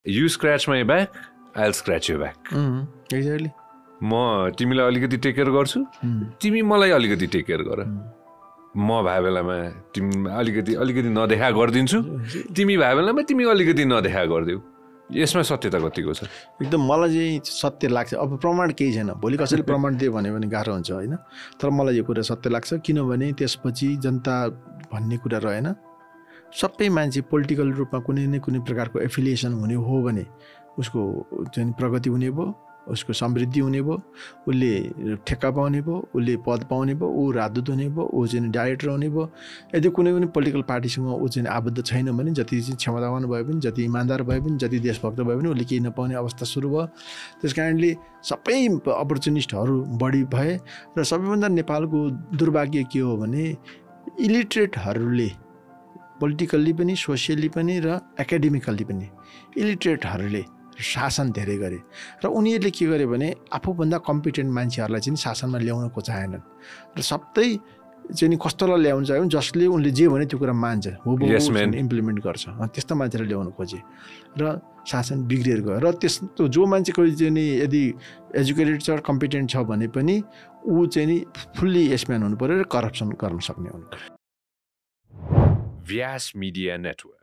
You scratch my back, I'll scratch your back. Exactly. म तिमीलाई अलिकति टेक केयर गर्छु, तिमी मलाई अलिकति टेक केयर गर. म भए बेलामा तिमी अलिकति नदेखा गरिदिन्छु, तिमी भए बेलामा तिमी अलिकति नदेखा गरिदेऊ. यसमा सत्यता कतिको छ? एकदम मलाई चाहिँ सत्य लाग्छ. अब प्रमाण केही छैन, भोलि कसैले प्रमाण दियो भने पनि गाह्रो हुन्छ होइन. तर मलाई यो कुरा सत्य लाग्छ, किनभने त्यसपछि जनता भन्ने कुरा रहेन. सबै मान्छे पोलिटिकल रूपमा कुनै न कुनै प्रकारको एफिलिएसन हुने हो भने उसको चाहिँ प्रगति हुने भयो, उसको समृद्धि हुने भयो, उसले ठेक्का पाउने भयो, उसले पद पाउने भयो, ऊ राजदूत हुने भयो, ऊ चाहिँ डाइरेक्टर हुने भयो. यदि कुनै पनि पोलिटिकल पार्टीसँग ऊ चाहिँ आबद्ध छैन भने, जति चाहिँ क्षमतावान भए पनि, जति इमान्दार भए पनि, जति देशभक्त भए पनि उसले केही नपाउने अवस्था सुरु भयो. त्यस कारणले सबै अपर्चुनिस्टहरू बढी भए र सबैभन्दा नेपालको दुर्भाग्य के हो भने इलिटरेटहरूले पोलिटिकल्ली पनि, सोसियल्ली पनि र एकाडेमिकल्ली पनि इलिटरेटहरूले शासन धेरै गरे र उनीहरूले के गरे भने आफूभन्दा कम्पिटेन्ट मान्छेहरूलाई चाहिँ शासनमा ल्याउन खोजाएनन् र सबै चाहिँ कस्तोलाई ल्याउन चाह्यो जसले उनले जे भने त्यो कुरा मान्छ, इम्प्लिमेन्ट गर्छ, त्यस्तो मान्छेलाई ल्याउन खोजे र शासन बिग्रिएर गयो. र त्यस्तो जो मान्छेको चाहिँ यदि एजुकेटेड छ, कम्पिटेन्ट छ भने पनि ऊ चाहिँ नि फुल्ली यसम्यान हुनु पर्यो र करप्सन गर्न सक्ने हुनु पर्यो. व्यास मिडिया नेटवर्क.